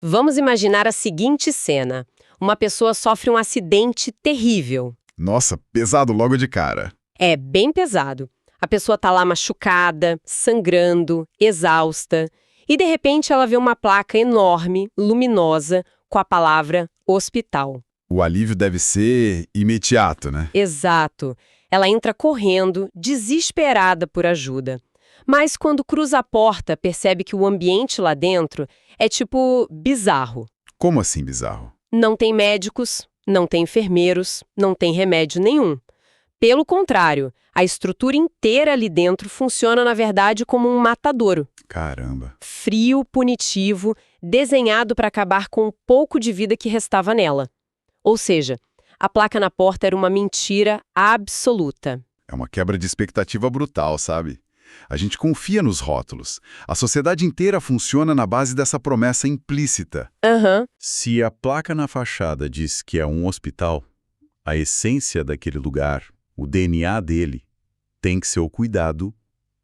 Vamos imaginar a seguinte cena. Uma pessoa sofre um acidente terrível. Nossa, pesado logo de cara. É bem pesado. A pessoa tá lá machucada, sangrando, exausta. E de repente ela vê uma placa enorme, luminosa, com a palavra hospital. O alívio deve ser imediato, né? Exato. Ela entra correndo, desesperada por ajuda. Mas quando cruza a porta, percebe que o ambiente lá dentro é tipo bizarro. Como assim bizarro? Não tem médicos, não tem enfermeiros, não tem remédio nenhum. Pelo contrário, a estrutura inteira ali dentro funciona, na verdade, como um matadouro. Caramba. Frio, punitivo, desenhado para acabar com o pouco de vida que restava nela. Ou seja, a placa na porta era uma mentira absoluta. É uma quebra de expectativa brutal, sabe? A gente confia nos rótulos. A sociedade inteira funciona na base dessa promessa implícita. Aham. Se a placa na fachada diz que é um hospital, a essência daquele lugar, o DNA dele, tem que ser o cuidado,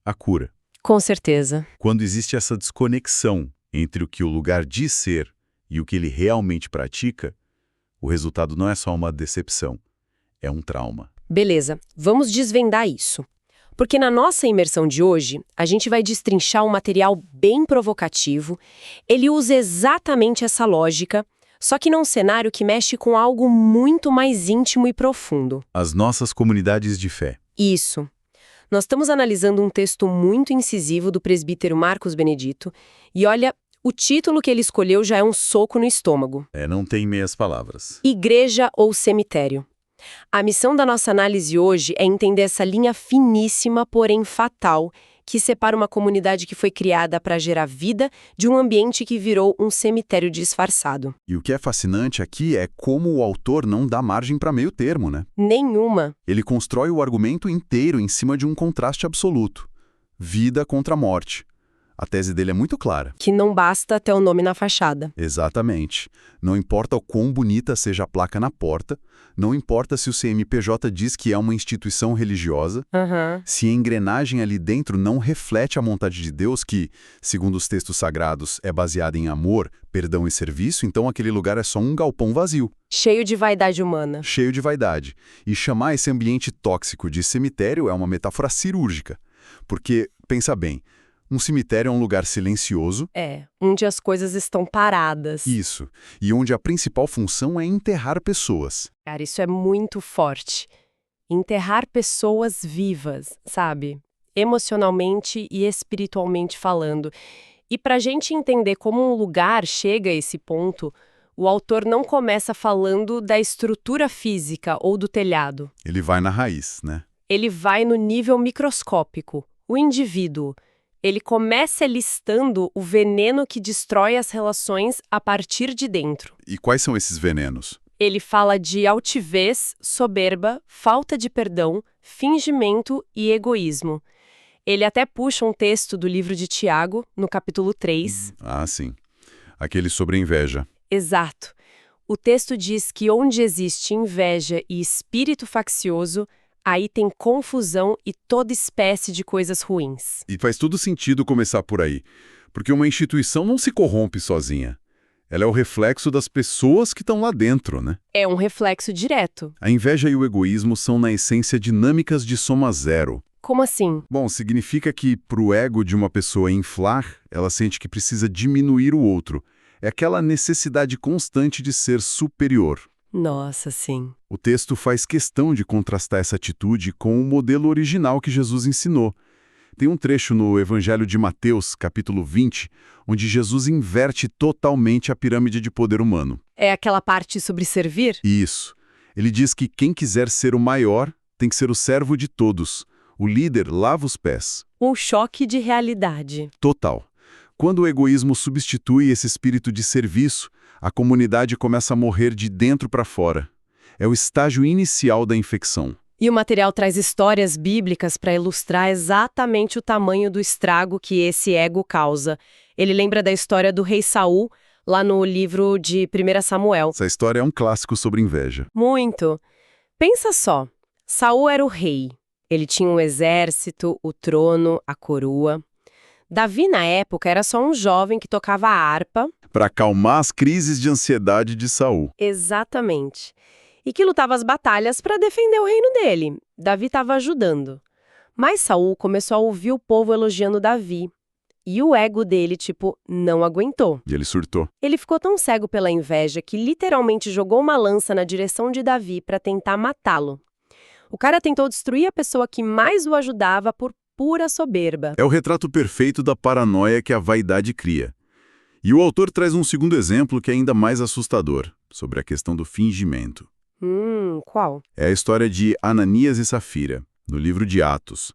a cura. Com certeza. Quando existe essa desconexão entre o que o lugar diz ser e o que ele realmente pratica, o resultado não é só uma decepção, é um trauma. Beleza, vamos desvendar isso. Porque na nossa imersão de hoje, a gente vai destrinchar um material bem provocativo. Ele usa exatamente essa lógica, só que num cenário que mexe com algo muito mais íntimo e profundo. As nossas comunidades de fé. Isso. Nós estamos analisando um texto muito incisivo do presbítero Marcos Benedito, e olha, o título que ele escolheu já é um soco no estômago. Não tem meias palavras. Igreja ou cemitério? A missão da nossa análise hoje é entender essa linha finíssima, porém fatal, que separa uma comunidade que foi criada para gerar vida de um ambiente que virou um cemitério disfarçado. E o que é fascinante aqui é como o autor não dá margem para meio termo, né? Nenhuma. Ele constrói o argumento inteiro em cima de um contraste absoluto. Vida contra morte. A tese dele é muito clara. Que não basta ter o nome na fachada. Exatamente. Não importa o quão bonita seja a placa na porta, não importa se o CNPJ diz que é uma instituição religiosa, se a engrenagem ali dentro não reflete a vontade de Deus que, segundo os textos sagrados, é baseada em amor, perdão e serviço, então aquele lugar é só um galpão vazio. Cheio de vaidade humana. Cheio de vaidade. E chamar esse ambiente tóxico de cemitério é uma metáfora cirúrgica. Porque, pensa bem, um cemitério é um lugar silencioso. Onde as coisas estão paradas. Isso. E onde a principal função é enterrar pessoas. Cara, isso é muito forte. Enterrar pessoas vivas, sabe? Emocionalmente e espiritualmente falando. E pra gente entender como um lugar chega a esse ponto, o autor não começa falando da estrutura física ou do telhado. Ele vai na raiz, né? Ele vai no nível microscópico, o indivíduo. Ele começa listando o veneno que destrói as relações a partir de dentro. E quais são esses venenos? Ele fala de altivez, soberba, falta de perdão, fingimento e egoísmo. Ele até puxa um texto do livro de Tiago, no capítulo 3. Ah, sim. Aquele sobre inveja. Exato. O texto diz que onde existe inveja e espírito faccioso, aí tem confusão e toda espécie de coisas ruins. E faz todo sentido começar por aí, porque uma instituição não se corrompe sozinha. Ela é o reflexo das pessoas que estão lá dentro, né? É um reflexo direto. A inveja e o egoísmo são, na essência, dinâmicas de soma zero. Como assim? Bom, significa que, para o ego de uma pessoa inflar, ela sente que precisa diminuir o outro. É aquela necessidade constante de ser superior. Nossa, sim. O texto faz questão de contrastar essa atitude com o modelo original que Jesus ensinou. Tem um trecho no Evangelho de Mateus, capítulo 20, onde Jesus inverte totalmente a pirâmide de poder humano. É aquela parte sobre servir? Isso. Ele diz que quem quiser ser o maior tem que ser o servo de todos. O líder lava os pés. Um choque de realidade. Total. Quando o egoísmo substitui esse espírito de serviço, a comunidade começa a morrer de dentro para fora. É o estágio inicial da infecção. E o material traz histórias bíblicas para ilustrar exatamente o tamanho do estrago que esse ego causa. Ele lembra da história do rei Saul, lá no livro de 1 Samuel. Essa história é um clássico sobre inveja. Muito. Pensa só, Saul era o rei. Ele tinha um exército, o trono, a coroa. Davi, na época, era só um jovem que tocava a harpa. para acalmar as crises de ansiedade de Saul. Exatamente. E que lutava as batalhas para defender o reino dele. Davi estava ajudando. Mas Saul começou a ouvir o povo elogiando Davi. E o ego dele, não aguentou. E ele surtou. Ele ficou tão cego pela inveja que literalmente jogou uma lança na direção de Davi para tentar matá-lo. O cara tentou destruir a pessoa que mais o ajudava por pura soberba. É o retrato perfeito da paranoia que a vaidade cria. E o autor traz um segundo exemplo que é ainda mais assustador, sobre a questão do fingimento. Qual? É a história de Ananias e Safira, no livro de Atos.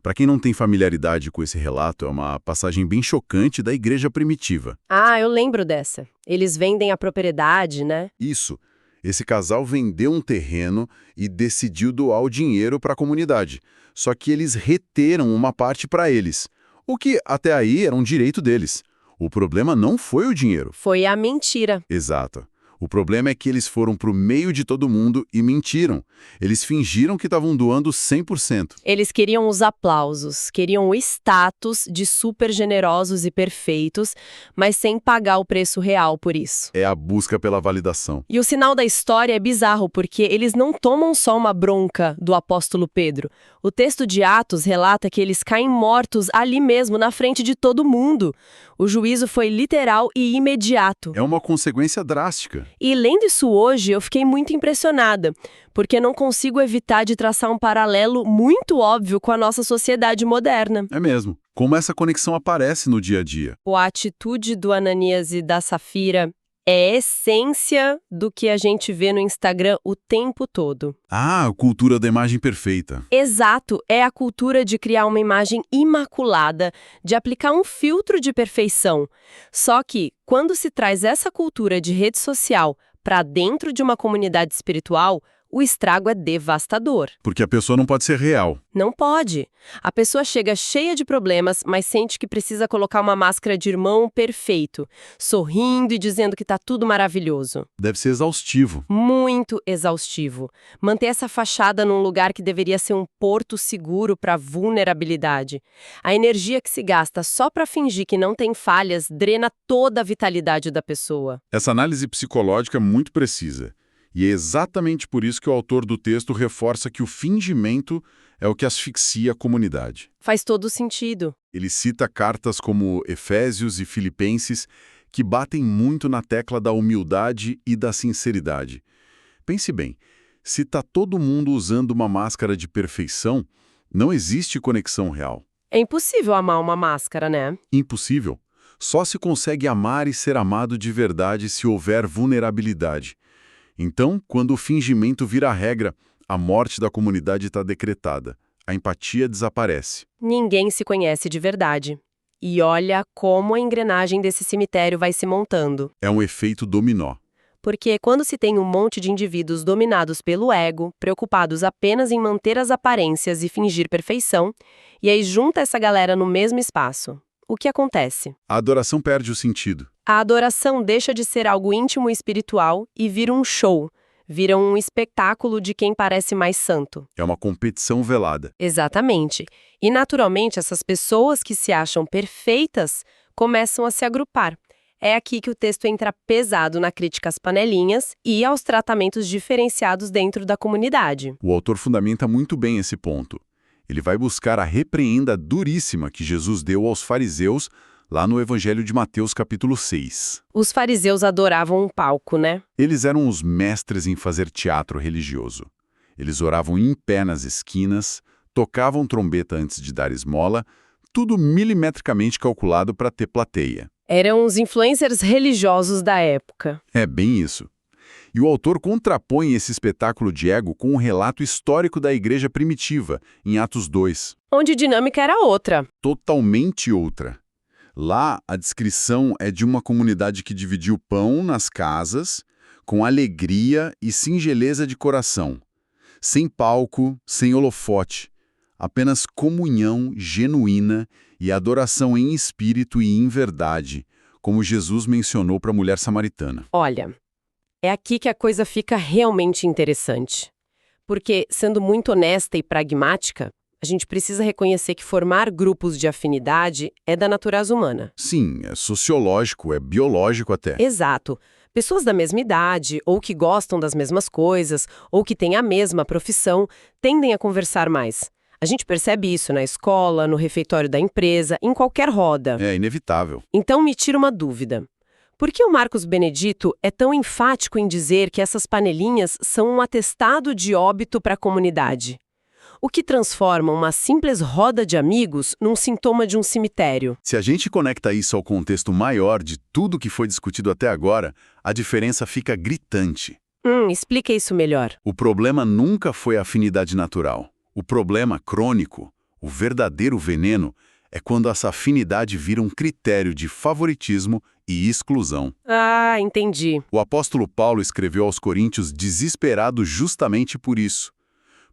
Para quem não tem familiaridade com esse relato, é uma passagem bem chocante da igreja primitiva. Ah, eu lembro dessa. Eles vendem a propriedade, né? Isso. Esse casal vendeu um terreno e decidiu doar o dinheiro para a comunidade. Só que eles reteram uma parte para eles, o que até aí era um direito deles. O problema não foi o dinheiro. Foi a mentira. Exato. O problema é que eles foram para o meio de todo mundo e mentiram. Eles fingiram que estavam doando 100%. Eles queriam os aplausos, queriam o status de super generosos e perfeitos, mas sem pagar o preço real por isso. É a busca pela validação. E o sinal da história é bizarro, porque eles não tomam só uma bronca do apóstolo Pedro. O texto de Atos relata que eles caem mortos ali mesmo, na frente de todo mundo. O juízo foi literal e imediato. É uma consequência drástica. E lendo isso hoje, eu fiquei muito impressionada, porque não consigo evitar de traçar um paralelo muito óbvio com a nossa sociedade moderna. É mesmo. Como essa conexão aparece no dia a dia. A atitude do Ananias e da Safira é a essência do que a gente vê no Instagram o tempo todo. Ah, a cultura da imagem perfeita. Exato, é a cultura de criar uma imagem imaculada, de aplicar um filtro de perfeição. Só que, quando se traz essa cultura de rede social para dentro de uma comunidade espiritual, o estrago é devastador. Porque a pessoa não pode ser real. Não pode. A pessoa chega cheia de problemas, mas sente que precisa colocar uma máscara de irmão perfeito, sorrindo e dizendo que tá tudo maravilhoso. Deve ser exaustivo. Muito exaustivo. Manter essa fachada num lugar que deveria ser um porto seguro para vulnerabilidade. A energia que se gasta só para fingir que não tem falhas drena toda a vitalidade da pessoa. Essa análise psicológica é muito precisa. E é exatamente por isso que o autor do texto reforça que o fingimento é o que asfixia a comunidade. Faz todo sentido. Ele cita cartas como Efésios e Filipenses, que batem muito na tecla da humildade e da sinceridade. Pense bem, se está todo mundo usando uma máscara de perfeição, não existe conexão real. É impossível amar uma máscara, né? Impossível. Só se consegue amar e ser amado de verdade se houver vulnerabilidade. Então, quando o fingimento vira regra, a morte da comunidade está decretada. A empatia desaparece. Ninguém se conhece de verdade. E olha como a engrenagem desse cemitério vai se montando. É um efeito dominó. Porque quando se tem um monte de indivíduos dominados pelo ego, preocupados apenas em manter as aparências e fingir perfeição, e aí junta essa galera no mesmo espaço, o que acontece? A adoração perde o sentido. A adoração deixa de ser algo íntimo e espiritual e vira um show, vira um espetáculo de quem parece mais santo. É uma competição velada. Exatamente. E, naturalmente, essas pessoas que se acham perfeitas começam a se agrupar. É aqui que o texto entra pesado na crítica às panelinhas e aos tratamentos diferenciados dentro da comunidade. O autor fundamenta muito bem esse ponto. Ele vai buscar a repreenda duríssima que Jesus deu aos fariseus lá no Evangelho de Mateus, capítulo 6. Os fariseus adoravam um palco, né? Eles eram os mestres em fazer teatro religioso. Eles oravam em pé nas esquinas, tocavam trombeta antes de dar esmola, tudo milimetricamente calculado para ter plateia. Eram os influencers religiosos da época. É bem isso. E o autor contrapõe esse espetáculo de ego com um relato histórico da igreja primitiva, em Atos 2. Onde a dinâmica era outra. Totalmente outra. Lá, a descrição é de uma comunidade que dividiu pão nas casas, com alegria e singeleza de coração. Sem palco, sem holofote. Apenas comunhão genuína e adoração em espírito e em verdade, como Jesus mencionou para a mulher samaritana. Olha, é aqui que a coisa fica realmente interessante. Porque, sendo muito honesta e pragmática, A gente precisa reconhecer que formar grupos de afinidade é da natureza humana. Sim, é sociológico, é biológico até. Exato. Pessoas da mesma idade, ou que gostam das mesmas coisas, ou que têm a mesma profissão, tendem a conversar mais. A gente percebe isso na escola, no refeitório da empresa, em qualquer roda. É inevitável. Então me tira uma dúvida. Por que o Marcos Benedito é tão enfático em dizer que essas panelinhas são um atestado de óbito para a comunidade? O que transforma uma simples roda de amigos num sintoma de um cemitério? Se a gente conecta isso ao contexto maior de tudo que foi discutido até agora, a diferença fica gritante. Explica isso melhor. O problema nunca foi a afinidade natural. O problema crônico, o verdadeiro veneno, é quando essa afinidade vira um critério de favoritismo e exclusão. Ah, entendi. O apóstolo Paulo escreveu aos Coríntios desesperado justamente por isso.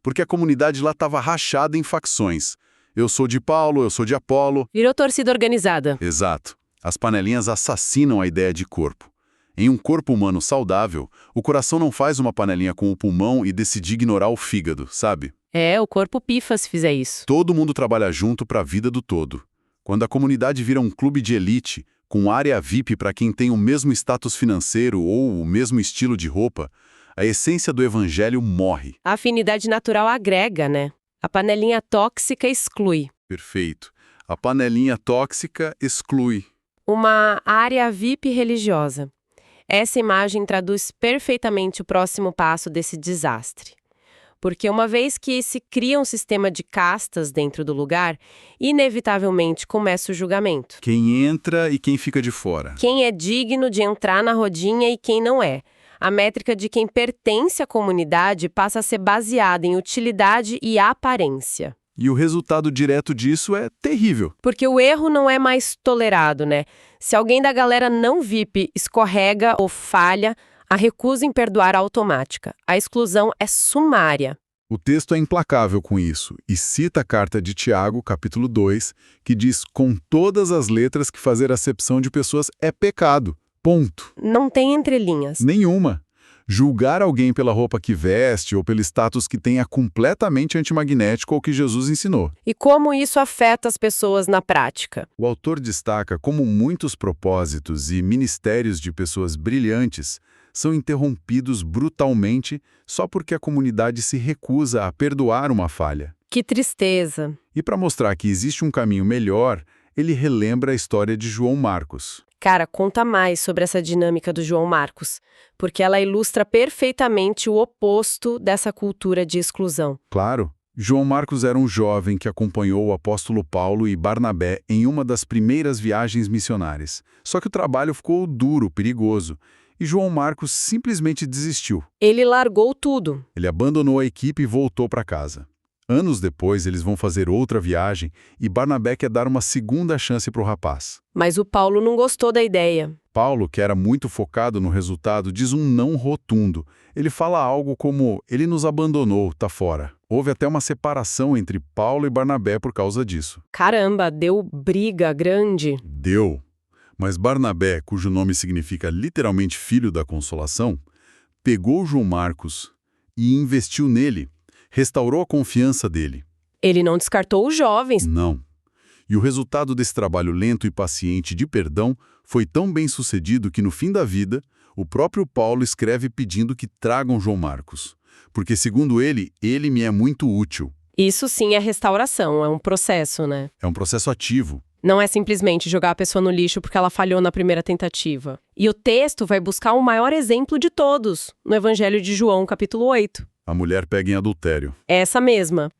Porque a comunidade lá estava rachada em facções. Eu sou de Paulo, eu sou de Apolo. Virou torcida organizada. Exato. As panelinhas assassinam a ideia de corpo. Em um corpo humano saudável, o coração não faz uma panelinha com o pulmão e decide ignorar o fígado, sabe? O corpo pifa se fizer isso. Todo mundo trabalha junto para a vida do todo. Quando a comunidade vira um clube de elite, com área VIP para quem tem o mesmo status financeiro ou o mesmo estilo de roupa, a essência do evangelho morre. A afinidade natural agrega, né? A panelinha tóxica exclui. Perfeito. A panelinha tóxica exclui. Uma área VIP religiosa. Essa imagem traduz perfeitamente o próximo passo desse desastre. Porque uma vez que se cria um sistema de castas dentro do lugar, inevitavelmente começa o julgamento. Quem entra e quem fica de fora. Quem é digno de entrar na rodinha e quem não é. A métrica de quem pertence à comunidade passa a ser baseada em utilidade e aparência. E o resultado direto disso é terrível. Porque o erro não é mais tolerado, né? Se alguém da galera não VIP escorrega ou falha, a recusa em perdoar é automática. A exclusão é sumária. O texto é implacável com isso e cita a carta de Tiago, capítulo 2, que diz com todas as letras que fazer acepção de pessoas é pecado. Ponto. Não tem entrelinhas. Nenhuma. Julgar alguém pela roupa que veste ou pelo status que tem é completamente antimagnético ao que Jesus ensinou. E como isso afeta as pessoas na prática? O autor destaca como muitos propósitos e ministérios de pessoas brilhantes são interrompidos brutalmente só porque a comunidade se recusa a perdoar uma falha. Que tristeza. E para mostrar que existe um caminho melhor, ele relembra a história de João Marcos. Cara, conta mais sobre essa dinâmica do João Marcos, porque ela ilustra perfeitamente o oposto dessa cultura de exclusão. Claro, João Marcos era um jovem que acompanhou o apóstolo Paulo e Barnabé em uma das primeiras viagens missionárias. Só que o trabalho ficou duro, perigoso, e João Marcos simplesmente desistiu. Ele largou tudo. Ele abandonou a equipe e voltou para casa. Anos depois, eles vão fazer outra viagem e Barnabé quer dar uma segunda chance para o rapaz. Mas o Paulo não gostou da ideia. Paulo, que era muito focado no resultado, diz um não rotundo. Ele fala algo como, ele nos abandonou, tá fora. Houve até uma separação entre Paulo e Barnabé por causa disso. Caramba, deu briga grande. Deu. Mas Barnabé, cujo nome significa literalmente filho da consolação, pegou João Marcos e investiu nele. Restaurou a confiança dele. Ele não descartou os jovens. Não. E o resultado desse trabalho lento e paciente de perdão foi tão bem sucedido que no fim da vida, o próprio Paulo escreve pedindo que tragam João Marcos. Porque, segundo ele me é muito útil. Isso sim é restauração, é um processo, né? É um processo ativo. Não é simplesmente jogar a pessoa no lixo porque ela falhou na primeira tentativa. E o texto vai buscar o maior exemplo de todos, no Evangelho de João, capítulo 8. A mulher pega em adultério. Essa mesma.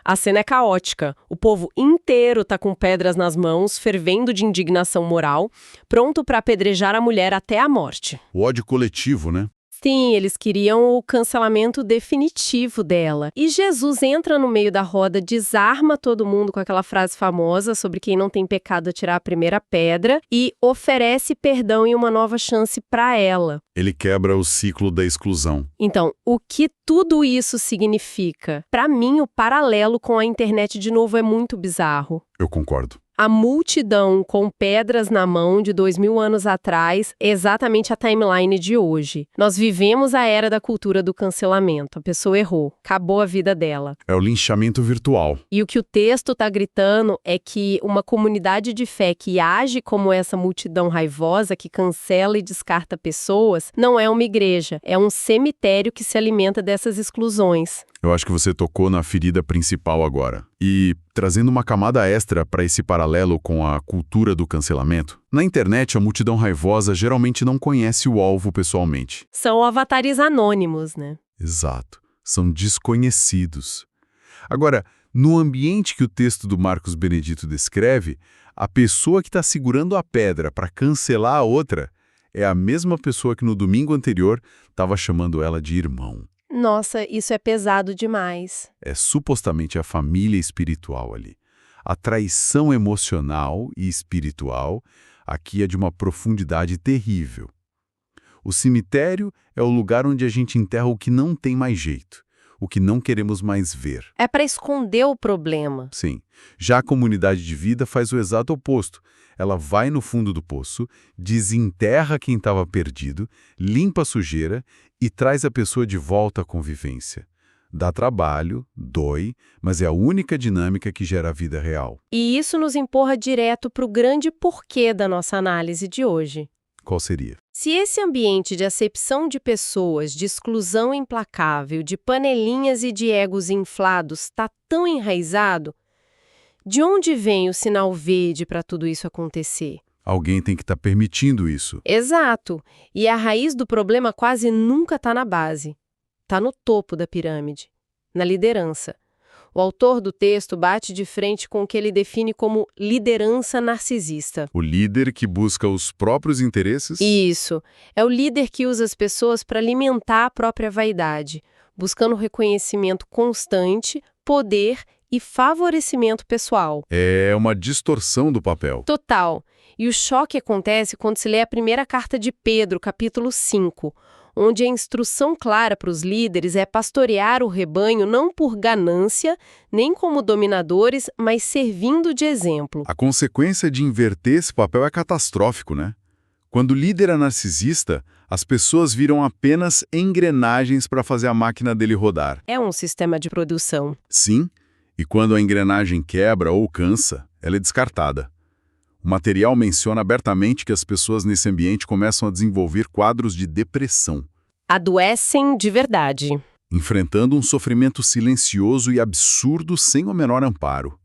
A cena é caótica. O povo inteiro tá com pedras nas mãos, fervendo de indignação moral, pronto para apedrejar a mulher até a morte. O ódio coletivo, né? Sim, eles queriam o cancelamento definitivo dela. E Jesus entra no meio da roda, desarma todo mundo com aquela frase famosa sobre quem não tem pecado atirar a primeira pedra e oferece perdão e uma nova chance para ela. Ele quebra o ciclo da exclusão. Então, o que tudo isso significa? Para mim, o paralelo com a internet de novo é muito bizarro. Eu concordo. A multidão com pedras na mão de 2000 anos atrás é exatamente a timeline de hoje. Nós vivemos a era da cultura do cancelamento. A pessoa errou, acabou a vida dela. É o linchamento virtual. E o que o texto está gritando é que uma comunidade de fé que age como essa multidão raivosa, que cancela e descarta pessoas, não é uma igreja, é um cemitério que se alimenta dessas exclusões. Eu acho que você tocou na ferida principal agora. E, trazendo uma camada extra para esse paralelo com a cultura do cancelamento, na internet a multidão raivosa geralmente não conhece o alvo pessoalmente. São avatares anônimos, né? Exato. São desconhecidos. Agora, no ambiente que o texto do Marcos Benedito descreve, a pessoa que está segurando a pedra para cancelar a outra é a mesma pessoa que no domingo anterior estava chamando ela de irmão. Nossa, isso é pesado demais. É supostamente a família espiritual ali. A traição emocional e espiritual aqui é de uma profundidade terrível. O cemitério é o lugar onde a gente enterra o que não tem mais jeito, o que não queremos mais ver. É para esconder o problema. Sim. Já a comunidade de vida faz o exato oposto. Ela vai no fundo do poço, desenterra quem estava perdido, limpa a sujeira e traz a pessoa de volta à convivência. Dá trabalho, dói, mas é a única dinâmica que gera a vida real. E isso nos empurra direto para o grande porquê da nossa análise de hoje. Qual seria? Se esse ambiente de acepção de pessoas, de exclusão implacável, de panelinhas e de egos inflados está tão enraizado, de onde vem o sinal verde para tudo isso acontecer? Alguém tem que estar permitindo isso. Exato. E a raiz do problema quase nunca está na base. Está no topo da pirâmide, na liderança. O autor do texto bate de frente com o que ele define como liderança narcisista. O líder que busca os próprios interesses? Isso. É o líder que usa as pessoas para alimentar a própria vaidade, buscando reconhecimento constante, poder e favorecimento pessoal. É uma distorção do papel. Total. E o choque acontece quando se lê a primeira carta de Pedro, capítulo 5, onde a instrução clara para os líderes é pastorear o rebanho não por ganância, nem como dominadores, mas servindo de exemplo. A consequência de inverter esse papel é catastrófico, né? Quando o líder é narcisista, as pessoas viram apenas engrenagens para fazer a máquina dele rodar. É um sistema de produção. Sim, e quando a engrenagem quebra ou cansa, ela é descartada. O material menciona abertamente que as pessoas nesse ambiente começam a desenvolver quadros de depressão. Adoecem de verdade. Enfrentando um sofrimento silencioso e absurdo sem o menor amparo.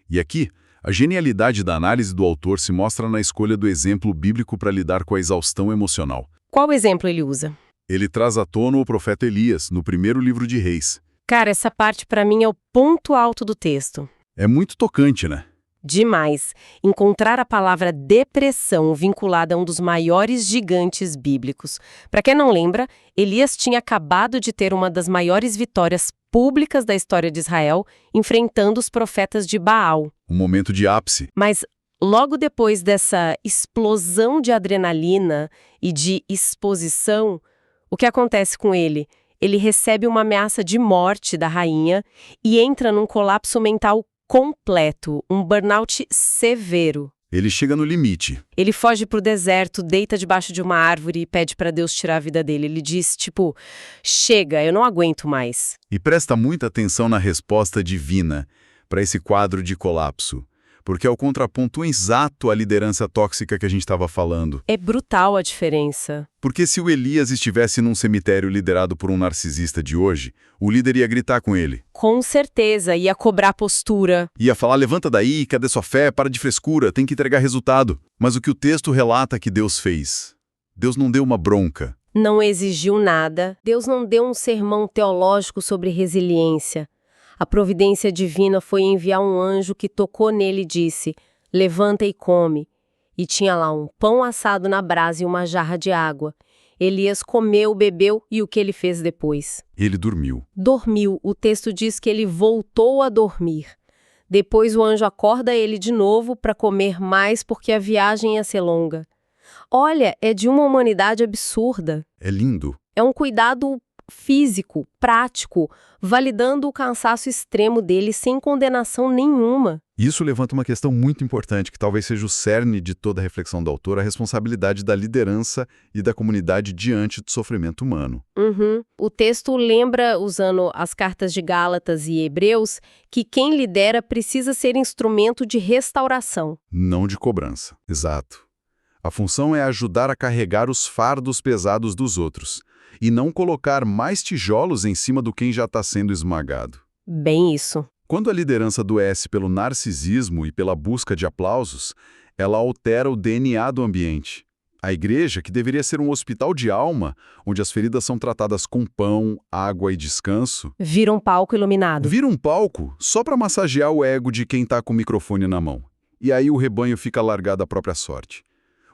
E aqui, a genialidade da análise do autor se mostra na escolha do exemplo bíblico para lidar com a exaustão emocional. Qual exemplo ele usa? Ele traz à tona o profeta Elias, no primeiro livro de Reis. Cara, essa parte para mim é o ponto alto do texto. É muito tocante, né? Demais. Encontrar a palavra depressão vinculada a um dos maiores gigantes bíblicos. Para quem não lembra, Elias tinha acabado de ter uma das maiores vitórias públicas da história de Israel, enfrentando os profetas de Baal. Um momento de ápice. Mas logo depois dessa explosão de adrenalina e de exposição, o que acontece com ele? Ele recebe uma ameaça de morte da rainha e entra num colapso mental completo, um burnout severo. Ele chega no limite. Ele foge pro deserto, deita debaixo de uma árvore e pede para Deus tirar a vida dele. Ele diz, tipo, chega, eu não aguento mais. E presta muita atenção na resposta divina para esse quadro de colapso, porque é o contraponto exato à liderança tóxica que a gente estava falando. É brutal a diferença. Porque se o Elias estivesse num cemitério liderado por um narcisista de hoje, o líder ia gritar com ele. Com certeza, ia cobrar postura. Ia falar, levanta daí, cadê sua fé, para de frescura, tem que entregar resultado. Mas o que o texto relata que Deus fez? Deus não deu uma bronca. Não exigiu nada. Deus não deu um sermão teológico sobre resiliência. A providência divina foi enviar um anjo que tocou nele e disse, levanta e come. E tinha lá um pão assado na brasa e uma jarra de água. Elias comeu, bebeu e o que ele fez depois? Ele dormiu. Dormiu. O texto diz que ele voltou a dormir. Depois o anjo acorda ele de novo para comer mais porque a viagem ia ser longa. Olha, é de uma humanidade absurda. É lindo. É um cuidado físico, prático, validando o cansaço extremo dele sem condenação nenhuma. Isso levanta uma questão muito importante, que talvez seja o cerne de toda a reflexão do autor, a responsabilidade da liderança e da comunidade diante do sofrimento humano. O texto lembra, usando as cartas de Gálatas e Hebreus, que quem lidera precisa ser instrumento de restauração. Não de cobrança. Exato. A função é ajudar a carregar os fardos pesados dos outros, e não colocar mais tijolos em cima do quem já está sendo esmagado. Bem isso. Quando a liderança adoece pelo narcisismo e pela busca de aplausos, ela altera o DNA do ambiente. A igreja, que deveria ser um hospital de alma, onde as feridas são tratadas com pão, água e descanso, Vira um palco iluminado. vira um palco só para massagear o ego de quem está com o microfone na mão. E aí o rebanho fica largado à própria sorte.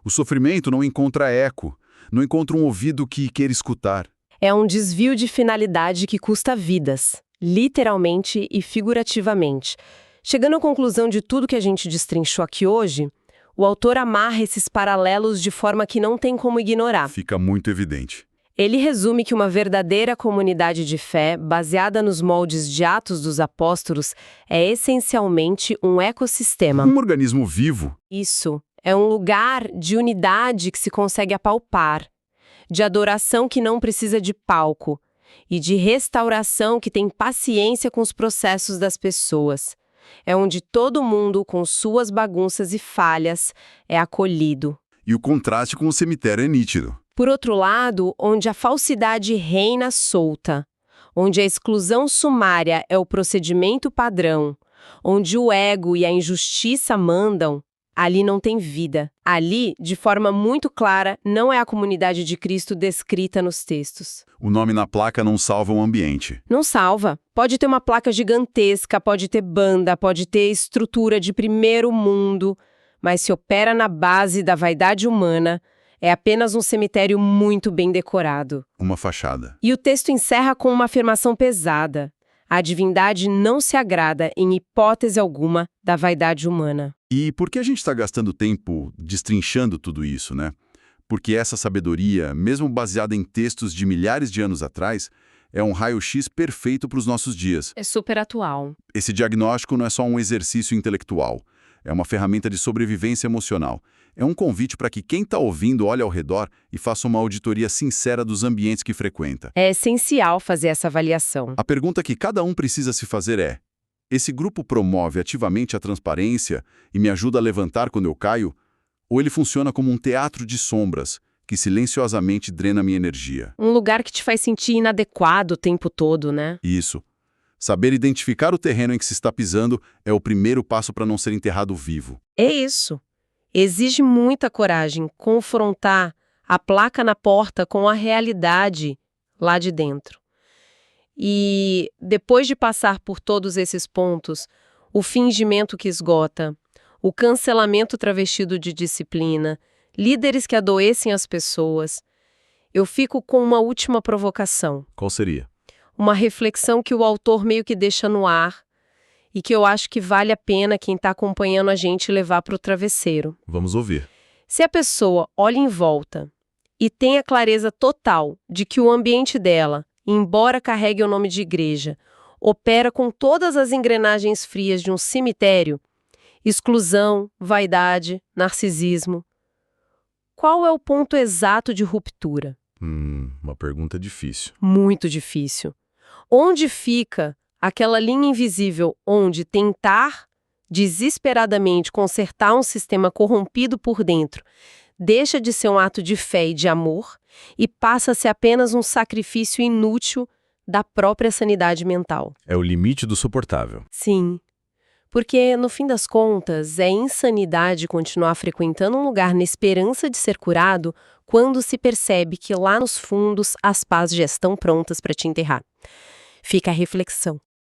O sofrimento não encontra eco, não encontra um ouvido que queira escutar. É um desvio de finalidade que custa vidas, literalmente e figurativamente. Chegando à conclusão de tudo que a gente destrinchou aqui hoje, o autor amarra esses paralelos de forma que não tem como ignorar. Fica muito evidente. Ele resume que uma verdadeira comunidade de fé, baseada nos moldes de Atos dos Apóstolos, é essencialmente um ecossistema. Um organismo vivo. Isso. É um lugar de unidade que se consegue apalpar, de adoração que não precisa de palco e de restauração que tem paciência com os processos das pessoas. É onde todo mundo, com suas bagunças e falhas, é acolhido. E o contraste com o cemitério é nítido. Por outro lado, onde a falsidade reina solta, onde a exclusão sumária é o procedimento padrão, onde o ego e a injustiça mandam, ali não tem vida. Ali, de forma muito clara, não é a comunidade de Cristo descrita nos textos. O nome na placa não salva o ambiente. Não salva. Pode ter uma placa gigantesca, pode ter banda, pode ter estrutura de primeiro mundo, mas se opera na base da vaidade humana, é apenas um cemitério muito bem decorado. Uma fachada. E o texto encerra com uma afirmação pesada. A divindade não se agrada, em hipótese alguma, da vaidade humana. E por que a gente está gastando tempo destrinchando tudo isso, né? Porque essa sabedoria, mesmo baseada em textos de milhares de anos atrás, é um raio-x perfeito para os nossos dias. É super atual. Esse diagnóstico não é só um exercício intelectual, é uma ferramenta de sobrevivência emocional. É um convite para que quem está ouvindo olhe ao redor e faça uma auditoria sincera dos ambientes que frequenta. É essencial fazer essa avaliação. A pergunta que cada um precisa se fazer é: esse grupo promove ativamente a transparência e me ajuda a levantar quando eu caio? Ou ele funciona como um teatro de sombras que silenciosamente drena minha energia? Um lugar que te faz sentir inadequado o tempo todo, né? Isso. Saber identificar o terreno em que se está pisando é o primeiro passo para não ser enterrado vivo. É isso. Exige muita coragem confrontar a placa na porta com a realidade lá de dentro. E depois de passar por todos esses pontos, o fingimento que esgota, o cancelamento travestido de disciplina, líderes que adoecem as pessoas, eu fico com uma última provocação. Qual seria? Uma reflexão que o autor meio que deixa no ar e que eu acho que vale a pena quem está acompanhando a gente levar para o travesseiro. Vamos ouvir. Se a pessoa olha em volta e tem a clareza total de que o ambiente dela, embora carregue o nome de igreja, opera com todas as engrenagens frias de um cemitério, exclusão, vaidade, narcisismo, qual é o ponto exato de ruptura? Uma pergunta difícil. Muito difícil. Onde fica aquela linha invisível onde tentar desesperadamente consertar um sistema corrompido por dentro deixa de ser um ato de fé e de amor e passa a ser apenas um sacrifício inútil da própria sanidade mental? É o limite do suportável. Sim. Porque, no fim das contas, é insanidade continuar frequentando um lugar na esperança de ser curado quando se percebe que lá nos fundos as pás já estão prontas para te enterrar. Fica a reflexão.